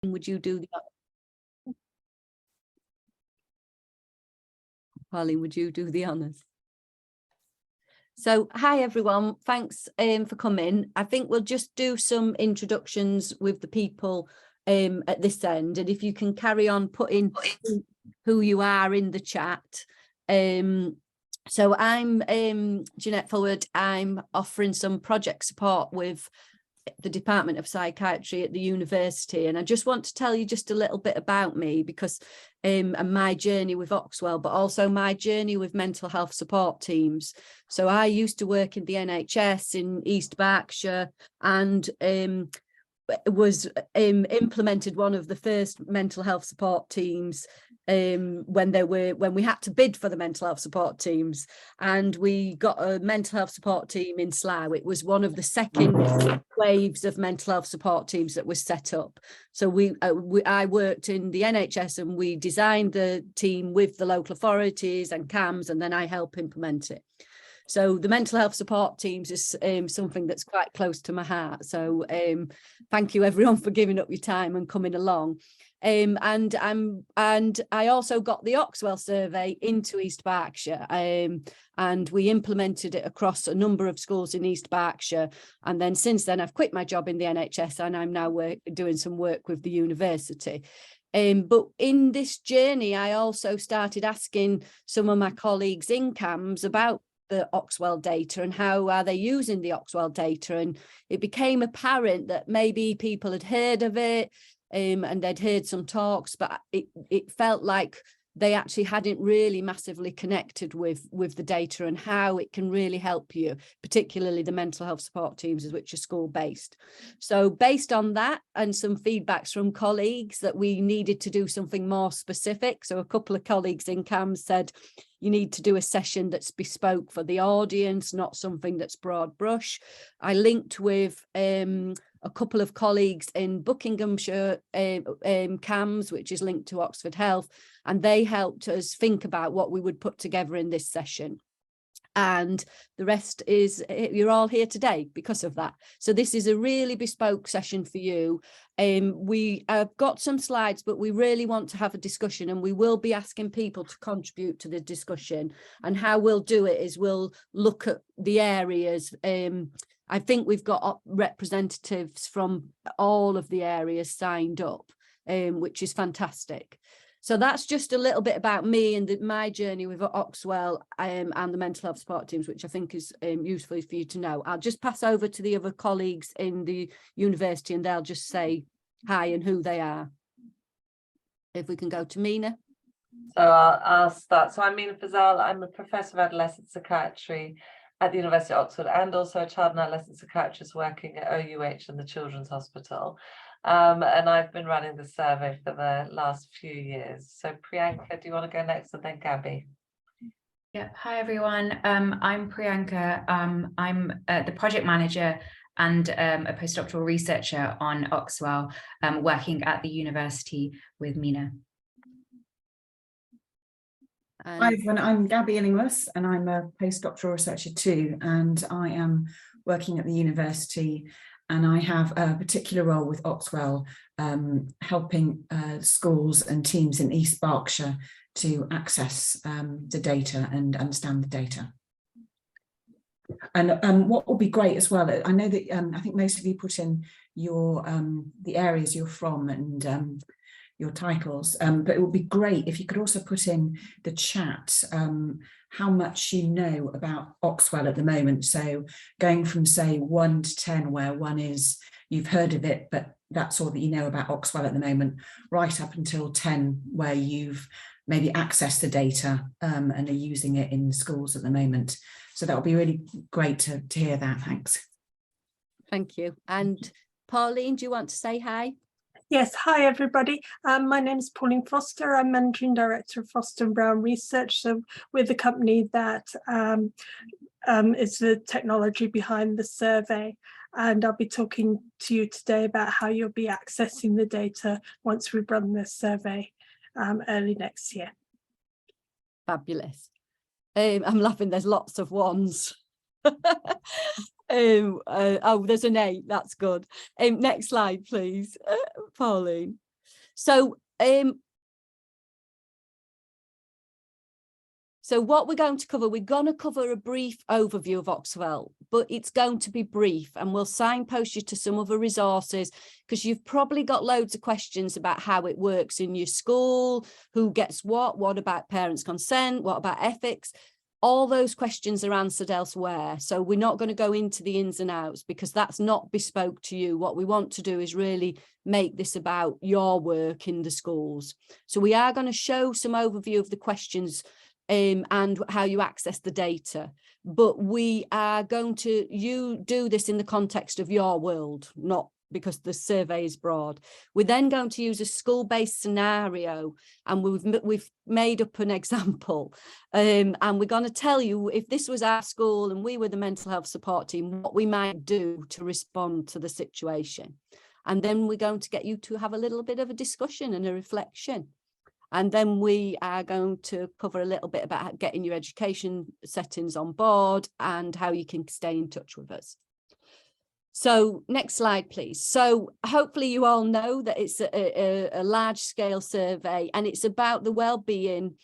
would you do the Pauline, would you do the honours? So, hi everyone, thanks for coming. I think we'll just do some introductions with the people at this end, and if you can carry on putting who you are in the chat. So I'm Jeanette Forward. I'm offering some project support with the Department of Psychiatry at the university, and I just want to tell you just a little bit about me, because and my journey with OxWell, but also my journey with mental health support teams. So I used to work in the NHS in East Berkshire, and was implemented one of the first mental health support teams when we had to bid for the mental health support teams, and we got a mental health support team in Slough. It was one of the second waves of mental health support teams that was set up. So I worked in the NHS, and we designed the team with the local authorities and CAMS, and then I help implement it. So the mental health support teams is something that's quite close to my heart. So thank you everyone for giving up your time and coming along. And I also got the OxWell survey into East Berkshire, and we implemented it across a number of schools in East Berkshire. And then since then, I've quit my job in the NHS, and I'm now doing some work with the university. But in this journey, I also started asking some of my colleagues in CAMS about the OxWell data and how are they using the OxWell data. And it became apparent that maybe people had heard of it, and they'd heard some talks, but it felt like they actually hadn't really massively connected with the data and how it can really help you, particularly the mental health support teams, which are school-based. So based on that and some feedbacks from colleagues that we needed to do something more specific. So a couple of colleagues in CAMS said, you need to do a session that's bespoke for the audience, not something that's broad brush. I linked with a couple of colleagues in Buckinghamshire CAMS, which is linked to Oxford Health, and they helped us think about what we would put together in this session. And the rest is, you're all here today because of that. So this is a really bespoke session for you. We have got some slides, but we really want to have a discussion, and we will be asking people to contribute to the discussion. And how we'll do it is we'll look at the areas. I think we've got representatives from all of the areas signed up, which is fantastic. So that's just a little bit about me and my journey with OxWell and the mental health support teams, which I think is useful for you to know. I'll just pass over to the other colleagues in the university, and they'll just say hi and who they are. If we can go to Mina. So I'll start. So I'm Mina Fazal. I'm a professor of adolescent psychiatry at the University of Oxford, and also a child and adolescent psychiatrist working at OUH and the Children's Hospital. And I've been running the survey for the last few years. So Priyanka, do you want to go next, and then Gabby? Yeah. Hi everyone. I'm Priyanka. I'm the project manager and a postdoctoral researcher on OxWell, working at the university with Mina. Hi everyone, I'm Gabby Illingworth, and I'm a postdoctoral researcher too, and I am working at the university, and I have a particular role with OxWell, helping schools and teams in East Berkshire to access the data and understand the data. And what will be great as well, I know that I think most of you put in your the areas you're from and your titles, but it would be great if you could also put in the chat how much you know about OxWell at the moment. So going from say 1 to 10, where 1 is you've heard of it, but that's all that you know about OxWell at the moment, right up until 10, where you've maybe accessed the data and are using it in schools at the moment. So that would be really great to hear that. Thanks. Thank you. And Pauline, do you want to say hi? Yes, hi everybody. My name is Pauline Foster. I'm Managing Director of Foster & Brown Research. So we're the company that is the technology behind the survey. And I'll be talking to you today about how you'll be accessing the data once we've run this survey early next year. Fabulous. I'm laughing, there's lots of ones. Oh, there's an 8, that's good. Next slide, please, Pauline. So what we're going to cover, we're going to cover a brief overview of OxWell, but it's going to be brief, and we'll signpost you to some other resources, because you've probably got loads of questions about how it works in your school, who gets what about parents' consent, what about ethics. All those questions are answered elsewhere. So we're not going to go into the ins and outs, because that's not bespoke to you. What we want to do is really make this about your work in the schools. So we are going to show some overview of the questions and how you access the data. But we are going to, you do this in the context of your world, not because the survey is broad. We're then going to use a school-based scenario, and we've made up an example. And we're going to tell you, if this was our school and we were the mental health support team, what we might do to respond to the situation. And then we're going to get you to have a little bit of a discussion and a reflection. And then we are going to cover a little bit about getting your education settings on board and how you can stay in touch with us. So next slide, please. So hopefully you all know that it's a large scale survey, and it's about the well-being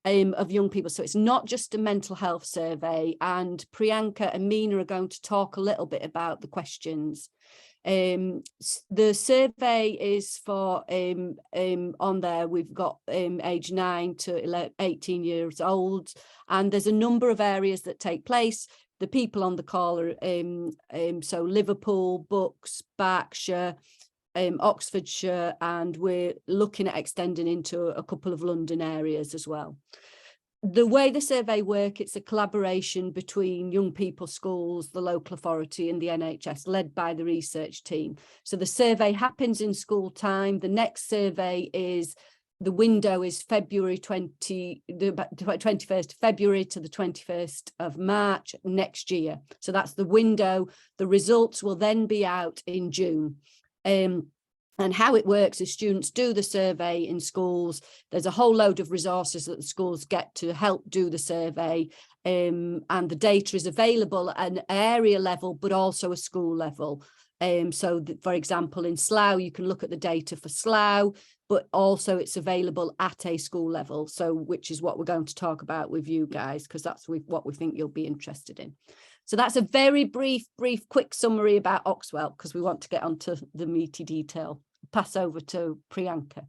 of young people. So it's not just a mental health survey, and Priyanka and Meena are going to talk a little bit about the questions. The survey is for on there, we've got age 9 to 18 years old, and there's a number of areas that take place. The people on the call are so Liverpool, Bucks, Berkshire, Oxfordshire, and we're looking at extending into a couple of London areas as well. The way the survey works, it's a collaboration between young people, schools, the local authority and the NHS, led by the research team. So the survey happens in school time. The next survey is, the window is February 21st of February to the 21st of March next year. So that's the window. The results will then be out in June. And how it works is students do the survey in schools. There's a whole load of resources that the schools get to help do the survey. And the data is available at an area level, but also a school level. So for example, in Slough, you can look at the data for Slough, but also it's available at a school level. So which is what we're going to talk about with you guys, because that's what we think you'll be interested in. So that's a very brief, quick summary about OxWell, because we want to get onto the meaty detail. Pass over to Priyanka.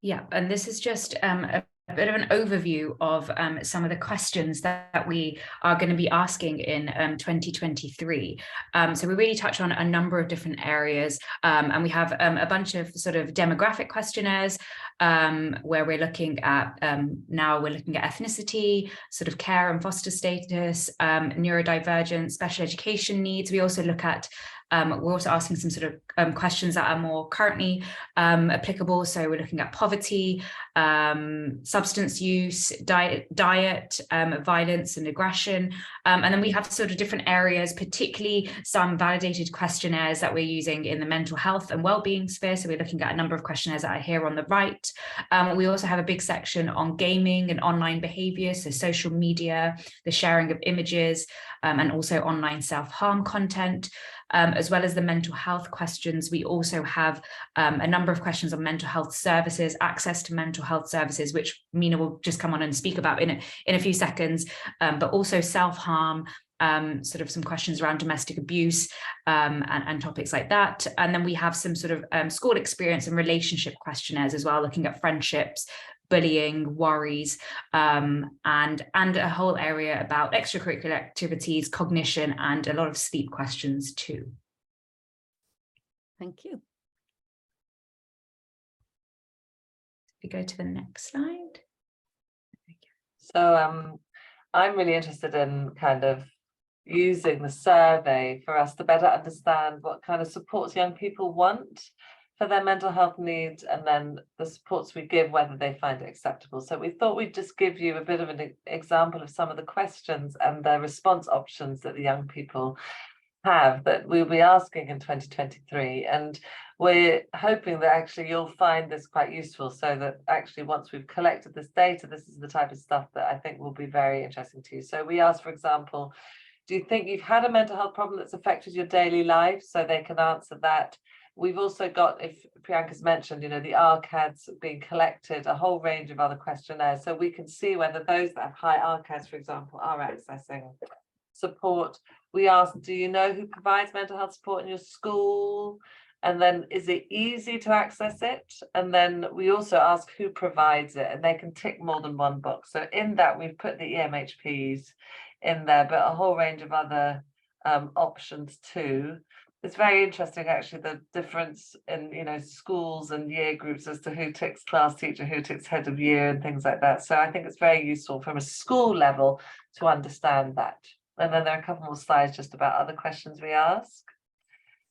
Yeah, and this is just a bit of an overview of some of the questions that we are going to be asking in 2023. So we really touch on a number of different areas, and we have a bunch of sort of demographic questionnaires where we're looking at, now we're looking at ethnicity, sort of care and foster status, neurodivergence, special education needs. We also look at we're also asking some sort of questions that are more currently applicable. So we're looking at poverty, substance use, diet, violence and aggression. And then we have sort of different areas, particularly some validated questionnaires that we're using in the mental health and wellbeing sphere. So we're looking at a number of questionnaires that are here on the right. We also have a big section on gaming and online behavior, so social media, the sharing of images, and also online self-harm content. As well as the mental health questions, we also have a number of questions on mental health services, access to mental health services, which Meena will just come on and speak about in a few seconds, but also self-harm, sort of some questions around domestic abuse and topics like that. And then we have some sort of school experience and relationship questionnaires as well, looking at friendships, bullying, worries, and a whole area about extracurricular activities, cognition, and a lot of sleep questions too. Thank you. We go to the next slide. So I'm really interested in kind of using the survey for us to better understand what kind of supports young people want for their mental health needs, and then the supports we give, whether they find it acceptable. So we thought we'd just give you a bit of an example of some of the questions and the response options that the young people have that we'll be asking in 2023. And we're hoping that actually you'll find this quite useful, so that actually once we've collected this data, this is the type of stuff that I think will be very interesting to you. So we asked, for example, do you think you've had a mental health problem that's affected your daily life? So they can answer that. we've also got, if Priyanka's mentioned, you know, the RCADs being collected, a whole range of other questionnaires, so we can see whether those that have high RCADs, for example, are accessing support. We ask, do you know who provides mental health support in your school? And then, is it easy to access it? And then we also ask who provides it, and they can tick more than one box. So in that, we've put the EMHPs in there, but a whole range of other options too. It's very interesting, actually, the difference in, you know, schools and year groups as to who ticks class teacher, who ticks head of year, and things like that. So I think it's very useful from a school level to understand that. And then there are a couple more slides just about other questions we ask.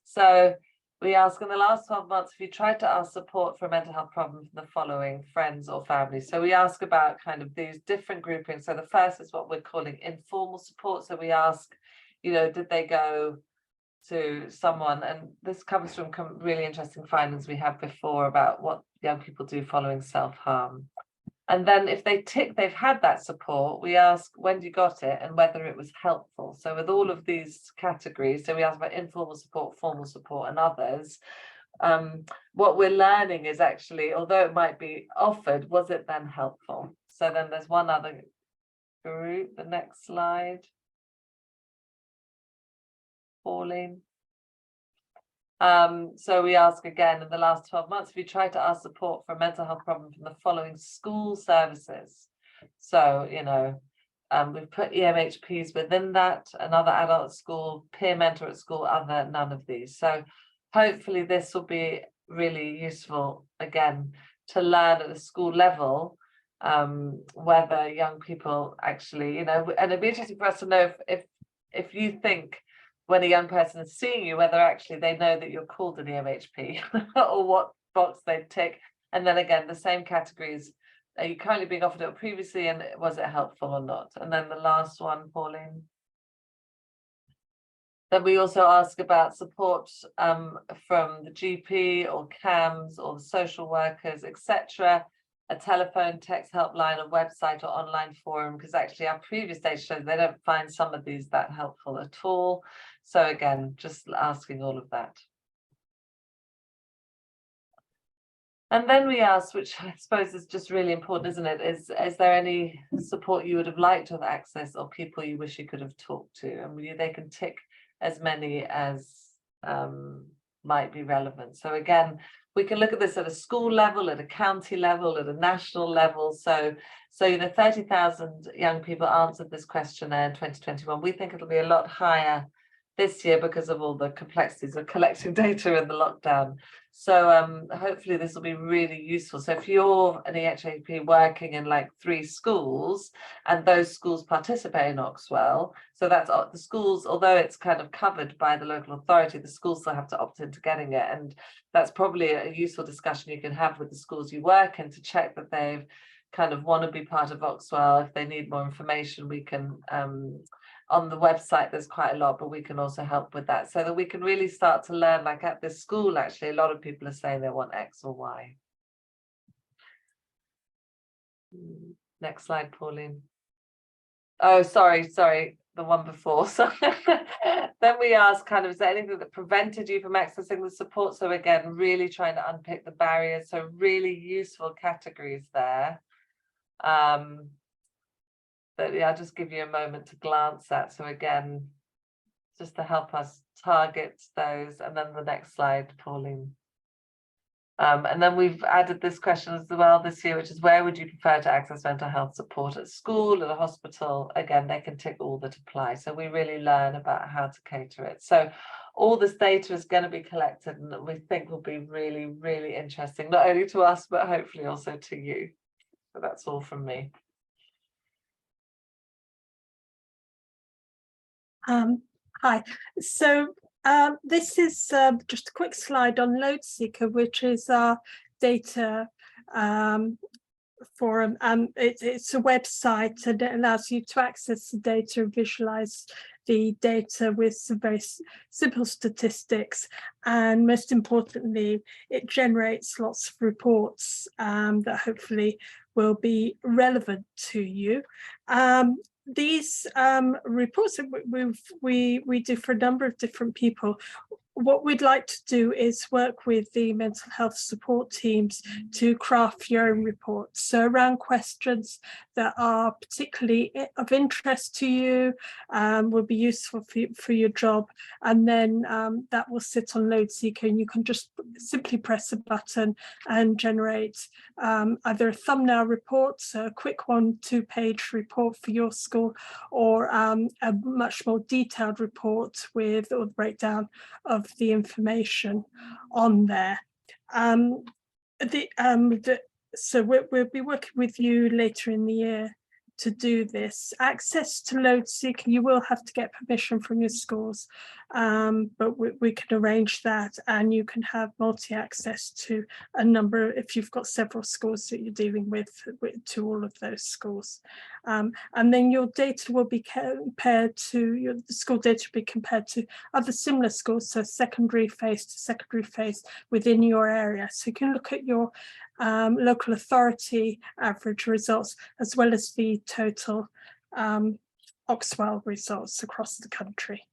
So we ask, in the last 12 months, if you tried to ask support for a mental health problem from the following friends or family. So we ask about kind of these different groupings. So the first is what we're calling informal support. So we ask, you know, did they go to someone? And this comes from really interesting findings we had before about what young people do following self-harm. And then if they tick they've had that support, we ask when you got it and whether it was helpful. So with all of these categories, so we ask about informal support, formal support, and others, what we're learning is actually, although it might be offered, was it then helpful? So then there's one other group, the next slide. Pauline. So we ask again, in the last 12 months, have you tried to ask support for a mental health problem from the following school services? So, you know, we've put EMHPs within that, another adult at school, peer mentor at school, other, none of these. So hopefully this will be really useful, again, to learn at the school level, whether young people actually, you know, and it'd be interesting for us to know if you think, when a young person is seeing you, whether actually they know that you're called an EMHP or what box they tick. And then again, the same categories, are you currently being offered it previously, and was it helpful or not? And then the last one, Pauline. Then we also ask about support from the GP or CAMS or the social workers, etc. A telephone, text helpline, a website or online forum, because actually our previous data shows they don't find some of these that helpful at all. So again, just asking all of that. And then we ask, which I suppose is just really important, isn't it? Is there any support you would have liked to have accessed, or people you wish you could have talked to? And they can tick as many as might be relevant. So again, we can look at this at a school level, at a county level, at a national level. So you know, 30,000 young people answered this questionnaire in 2021. We think it'll be a lot higher this year because of all the complexities of collecting data in the lockdown. So hopefully this will be really useful. So if you're an EHCP working in like 3 schools and those schools participate in OxWell, so that's the schools, although it's kind of covered by the local authority, the schools still have to opt into getting it. And that's probably a useful discussion you can have with the schools you work in to check that they've kind of want to be part of OxWell. If they need more information, we can on the website there's quite a lot, but we can also help with that, so that we can really start to learn, like at this school actually a lot of people are saying they want X or Y. Next slide, Pauline. Oh, sorry, the one before. So then we ask kind of, is there anything that prevented you from accessing the support? So again, really trying to unpick the barriers, so really useful categories there. But yeah, I'll just give you a moment to glance at. So again, just to help us target those. And then the next slide, Pauline. And then we've added this question as well this year, which is, where would you prefer to access mental health support? At school, at a hospital? Again, they can tick all that apply. So we really learn about how to cater it. So all this data is going to be collected, and we think will be really, really interesting, not only to us, but hopefully also to you. So that's all from me. Hi, so this is just a quick slide on Load Seeker, which is our data forum. It's a website, and it allows you to access the data and visualize the data with some very simple statistics, and most importantly, it generates lots of reports that hopefully will be relevant to you. These reports that we do for a number of different people. what we'd like to do is work with the mental health support teams to craft your own reports. So around questions that are particularly of interest to you, will be useful for your job. And then that will sit on LoadSeeker, and you can just simply press a button and generate either a thumbnail report, so a quick 1-2-page report for your school, or a much more detailed report with all the breakdown of the information on there. So we'll be working with you later in the year to do this. Access to LoadSeeker, you will have to get permission from your schools, but we can arrange that, and you can have multi-access to a number, if you've got several schools that you're dealing with to all of those schools. And then your data will be compared to, the school data will be compared to other similar schools, so secondary phase to secondary phase within your area. So you can look at your local authority average results, as well as the total OxWell results across the country.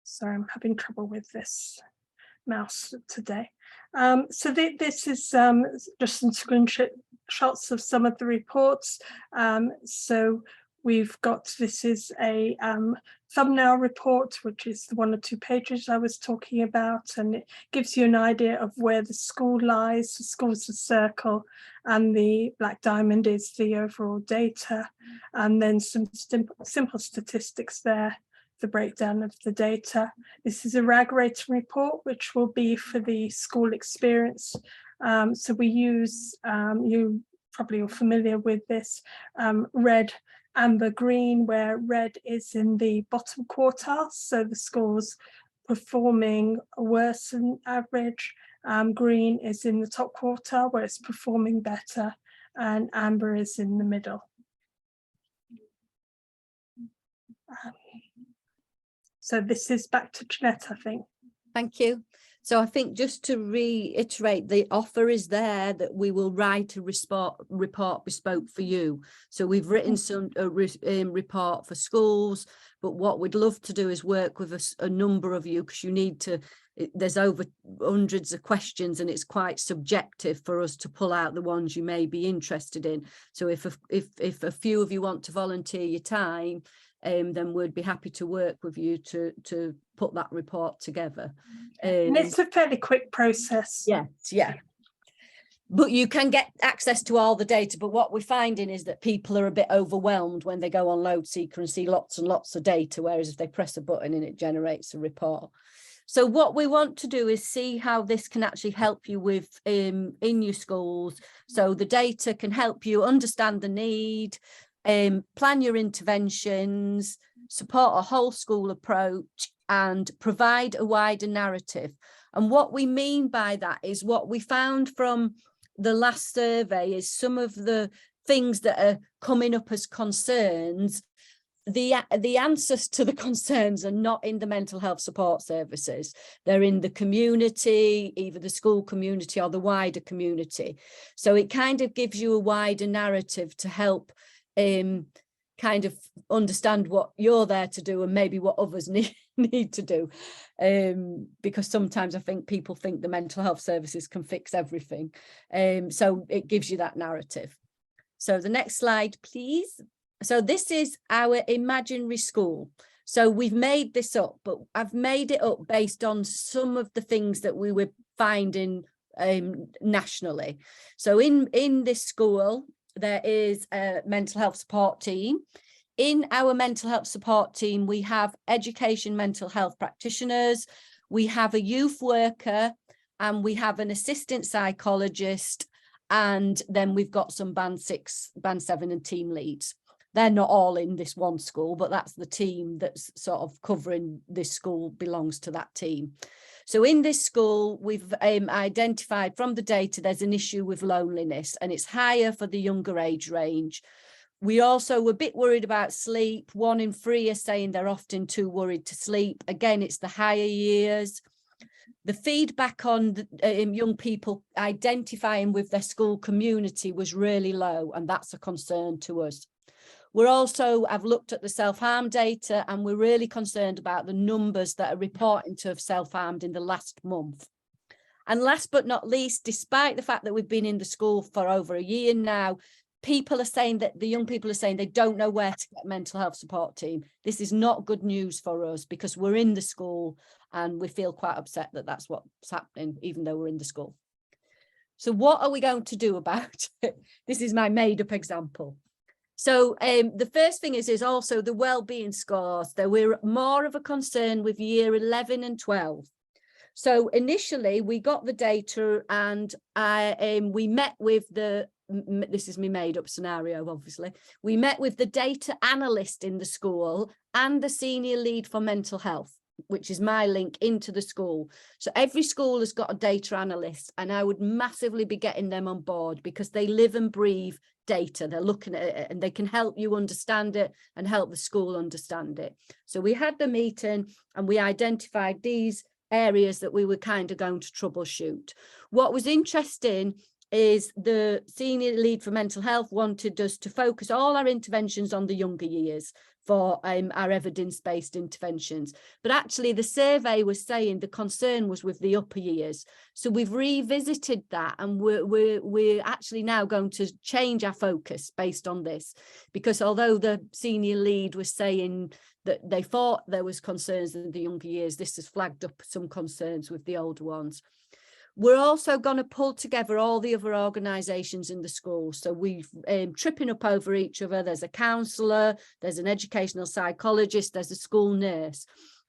Sorry, I'm having trouble with this mouse today. So this is just some screenshots of some of the reports. So we've got, this is a thumbnail report, which is the 1 or 2 pages I was talking about, and it gives you an idea of where the school lies. The school is a circle, and the black diamond is the overall data, and then some simple statistics there, the breakdown of the data. This is a RAG rating report, which will be for the school experience. So we use, you probably are familiar with this, red, amber, green, where red is in the bottom quartile, so the school's performing worse than average. Green is in the top quartile, where it's performing better, and amber is in the middle. So this is back to Jeanette, I think. Thank you. So I think, just to reiterate, the offer is there that we will write a report bespoke for you. So we've written some report for schools, but what we'd love to do is work with a number of you, because you need to, there's over hundreds of questions, and it's quite subjective for us to pull out the ones you may be interested in. So if a few of you want to volunteer your time, then we'd be happy to work with you to put that report together. And it's a fairly quick process. Yes, yeah. But you can get access to all the data. But what we're finding is that people are a bit overwhelmed when they go on LoadSeeker and see lots and lots of data, whereas if they press a button and it generates a report. So what we want to do is see how this can actually help you with in your schools. So the data can help you understand the need, plan your interventions, support a whole school approach, and provide a wider narrative. And what we mean by that is, what we found from the last survey is some of the things that are coming up as concerns, the answers to the concerns are not in the mental health support services. They're in the community, either the school community or the wider community. So it kind of gives you a wider narrative to help kind of understand what you're there to do, and maybe what others need to do, because sometimes I think people think the mental health services can fix everything, so it gives you that narrative. So the next slide, please. So this is our imaginary school. So we've made this up, but I've made it up based on some of the things that we were finding nationally. So in this school, there is a mental health support team. In our mental health support team, we have education mental health practitioners, we have a youth worker, and we have an assistant psychologist, and then we've got some band 6, band 7 and team leads. They're not all in this one school, but that's the team that's sort of covering this school, belongs to that team. So in this school, we've identified from the data there's an issue with loneliness, and it's higher for the younger age range. We also were a bit worried about sleep. 1 in 3 are saying they're often too worried to sleep. Again, it's the higher years. The feedback on the, young people identifying with their school community was really low, and that's a concern to us. I've looked at the self-harm data, and we're really concerned about the numbers that are reporting to have self-harmed in the last month. And last but not least, despite the fact that we've been in the school for over a year now, people are saying that the young people are saying they don't know where to get a mental health support team. This is not good news for us, because we're in the school and we feel quite upset that that's what's happening, even though we're in the school. So what are we going to do about it? This is my made up example. So the first thing is also the well-being scores. That we're more of a concern with year 11 and 12. So initially we got the data, and we met with this is my made up scenario, obviously. We met with the data analyst in the school and the senior lead for mental health, which is my link into the school. So every school has got a data analyst, and I would massively be getting them on board, because they live and breathe data. They're looking at it and they can help you understand it and help the school understand it. So we had the meeting and we identified these areas that we were kind of going to troubleshoot. What was interesting is the senior lead for mental health wanted us to focus all our interventions on the younger years for our evidence-based interventions. But actually the survey was saying the concern was with the upper years. So we've revisited that, and we're actually now going to change our focus based on this, because although the senior lead was saying that they thought there was concerns in the younger years, this has flagged up some concerns with the older ones. We're also going to pull together all the other organisations in the school. So we've tripping up over each other. There's a counsellor, there's an educational psychologist, there's a school nurse.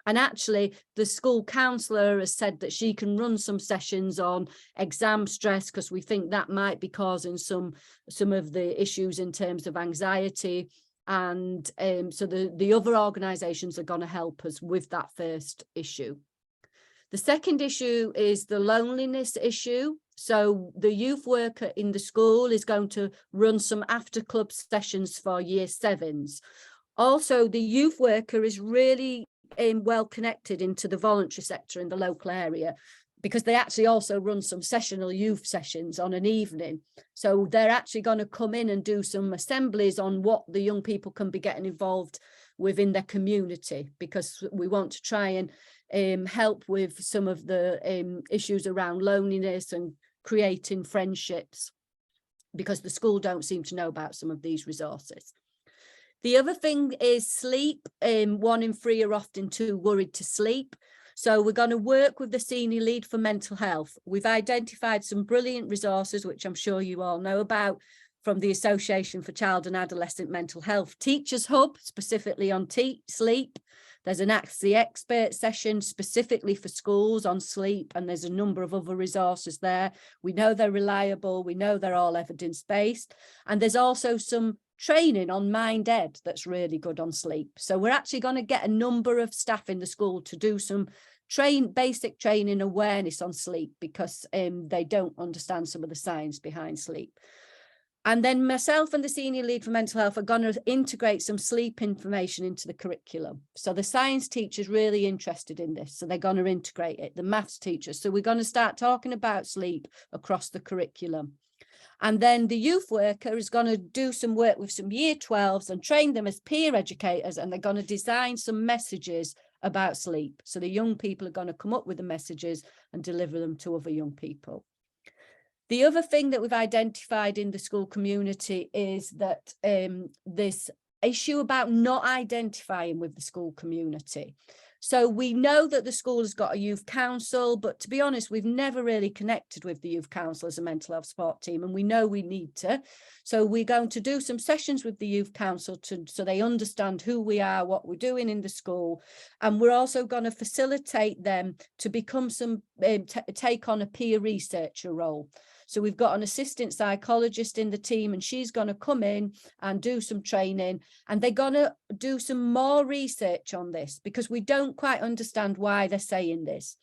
And actually the school counsellor has said that she can run some sessions on exam stress, because we think that might be causing some of the issues in terms of anxiety. And so the other organisations are going to help us with that first issue. The second issue is the loneliness issue. So the youth worker in the school is going to run some after club sessions for year 7s. Also, the youth worker is really well connected into the voluntary sector in the local area, because they actually also run some sessional youth sessions on an evening. So they're actually going to come in and do some assemblies on what the young people can be getting involved within their community, because we want to try and help with some of the issues around loneliness and creating friendships, because the school don't seem to know about some of these resources. The other thing is sleep. 1 in 3 are often too worried to sleep. So we're going to work with the senior lead for mental health. We've identified some brilliant resources, which I'm sure you all know about, from the Association for Child and Adolescent Mental Health Teachers Hub, specifically on sleep. There's an Ask the Expert session specifically for schools on sleep, and there's a number of other resources there. We know they're reliable. We know they're all evidence-based. And there's also some training on Mind Ed that's really good on sleep. So we're actually going to get a number of staff in the school to do some basic training awareness on sleep, because they don't understand some of the science behind sleep. And then myself and the senior lead for mental health are going to integrate some sleep information into the curriculum. So the science teacher's really interested in this, so they're going to integrate it, the maths teacher. So we're going to start talking about sleep across the curriculum. And then the youth worker is going to do some work with some year 12s and train them as peer educators, and they're going to design some messages about sleep. So the young people are going to come up with the messages and deliver them to other young people. The other thing that we've identified in the school community is that this issue about not identifying with the school community. So we know that the school has got a youth council, but to be honest, we've never really connected with the youth council as a mental health support team, and we know we need to. So we're going to do some sessions with the youth council so they understand who we are, what we're doing in the school. And we're also going to facilitate them to become take on a peer researcher role. So we've got an assistant psychologist in the team, and she's going to come in and do some training, and they're going to do some more research on this, because we don't quite understand why they're saying this.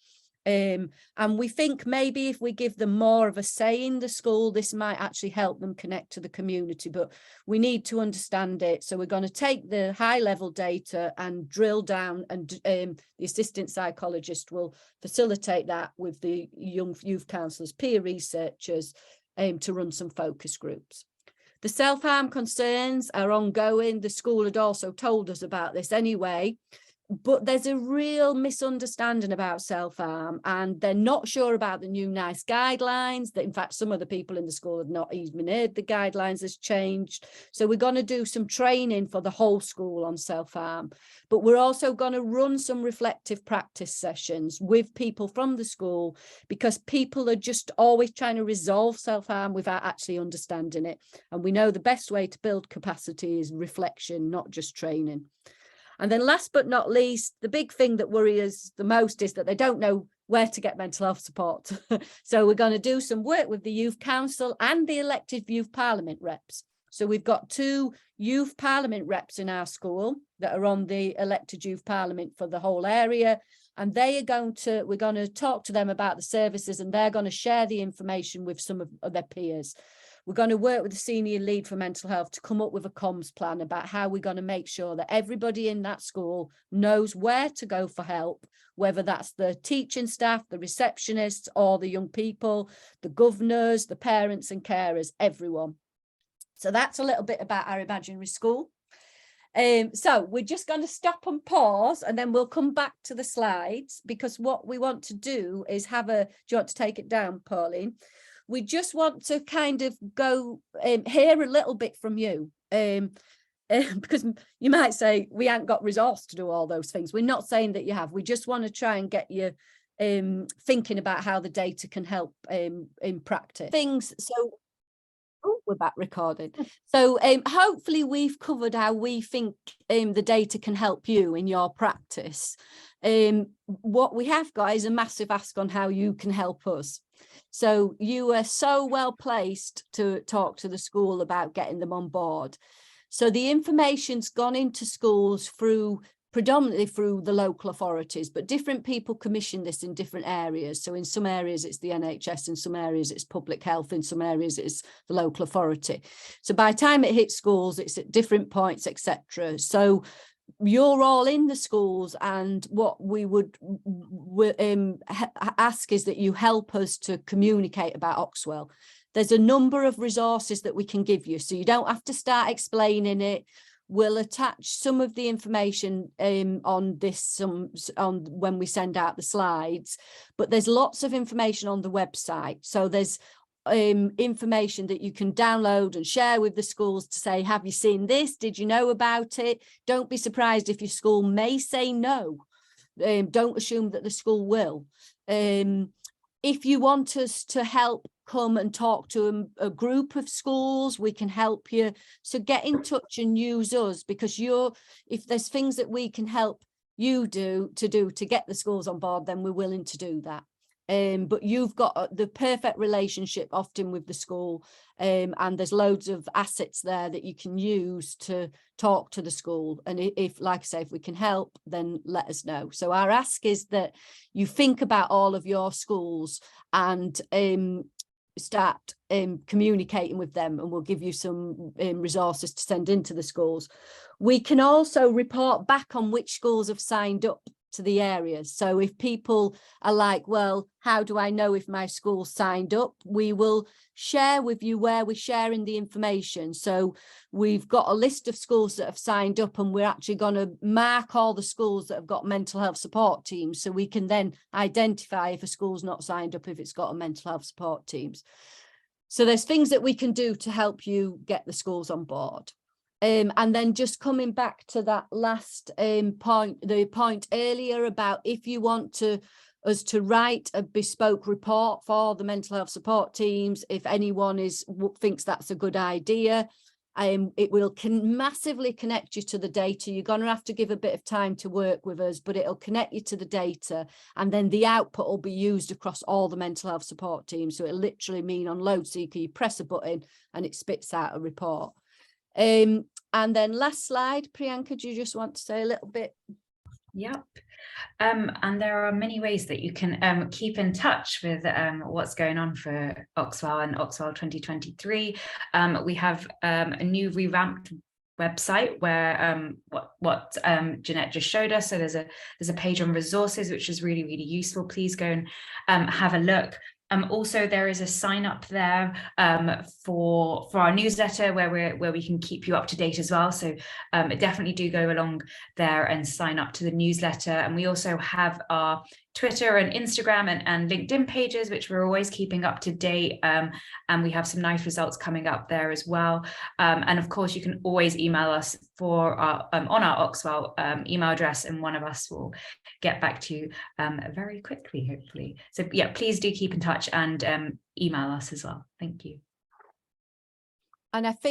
And we think maybe if we give them more of a say in the school, this might actually help them connect to the community, but we need to understand it. So we're going to take the high level data and drill down, and the assistant psychologist will facilitate that with the young youth counsellors, peer researchers, to run some focus groups. The self-harm concerns are ongoing. The school had also told us about this anyway. But there's a real misunderstanding about self-harm, and they're not sure about the new NICE guidelines. That in fact, some of the people in the school have not even heard the guidelines has changed. So we're going to do some training for the whole school on self-harm, but we're also going to run some reflective practice sessions with people from the school, because people are just always trying to resolve self-harm without actually understanding it. And we know the best way to build capacity is reflection, not just training. And then last but not least, the big thing that worries us the most is that they don't know where to get mental health support. So we're going to do some work with the Youth Council and the elected Youth Parliament reps. So we've got 2 Youth Parliament reps in our school that are on the elected Youth Parliament for the whole area. And we're going to talk to them about the services, and they're going to share the information with some of their peers. We're going to work with the senior lead for mental health to come up with a comms plan about how we're going to make sure that everybody in that school knows where to go for help, whether that's the teaching staff, the receptionists, or the young people, the governors, the parents and carers, everyone. So that's a little bit about our imaginary school. So we're just going to stop and pause, and then we'll come back to the slides, because what we want to do is do you want to take it down, Pauline? We just want to kind of go hear a little bit from you, because you might say we haven't got resource to do all those things. We're not saying that you have. We just want to try and get you thinking about how the data can help in practice. So, we're back recording. So hopefully we've covered how we think the data can help you in your practice. What we have got is a massive ask on how you can help us. So you are so well placed to talk to the school about getting them on board. So the information's gone into schools predominantly through the local authorities, but different people commission this in different areas. So in some areas it's the NHS, in some areas it's public health, in some areas it's the local authority. So by the time it hits schools, it's at different points, etc. So you're all in the schools, and what we would ask is that you help us to communicate about OxWell. There's a number of resources that we can give you, so you don't have to start explaining it. We'll attach some of the information on when we send out the slides, but there's lots of information on the website. So there's information that you can download and share with the schools to say, have you seen this? Did you know about it? Don't be surprised if your school may say no. Don't assume that the school will. If you want us to help come and talk to a group of schools, we can help you. So get in touch and use us, because if there's things that we can help you to get the schools on board, then we're willing to do that. But you've got the perfect relationship often with the school, and there's loads of assets there that you can use to talk to the school. And if, like I say, if we can help, then let us know. So our ask is that you think about all of your schools and start communicating with them, and we'll give you some resources to send into the schools. We can also report back on which schools have signed up to the areas. So if people are like, well, how do I know if my school signed up? We will share with you where we're sharing the information. So we've got a list of schools that have signed up, and we're actually going to mark all the schools that have got mental health support teams, so we can then identify if a school's not signed up, if it's got a mental health support teams. So there's things that we can do to help you get the schools on board. And then just coming back to that last point, the point earlier about if you want us to write a bespoke report for the mental health support teams, if anyone thinks that's a good idea, it will massively connect you to the data. You're going to have to give a bit of time to work with us, but it'll connect you to the data, and then the output will be used across all the mental health support teams. So it'll literally mean on load seeker, you press a button and it spits out a report. And then last slide, Priyanka, do you just want to say a little bit? Yep. And there are many ways that you can keep in touch with what's going on for OxWell and OxWell 2023. We have a new revamped website where what Jeanette just showed us. So there's a page on resources, which is really, really useful. Please go and have a look. Also, there is a sign up there for our newsletter where we can keep you up to date as well. So definitely do go along there and sign up to the newsletter. And we also have our Twitter and Instagram and LinkedIn pages, which we're always keeping up to date. And we have some nice results coming up there as well. And of course, you can always email us for our, on our OxWell email address, and one of us will get back to you very quickly, hopefully. So yeah, please do keep in touch and email us as well. Thank you. And I think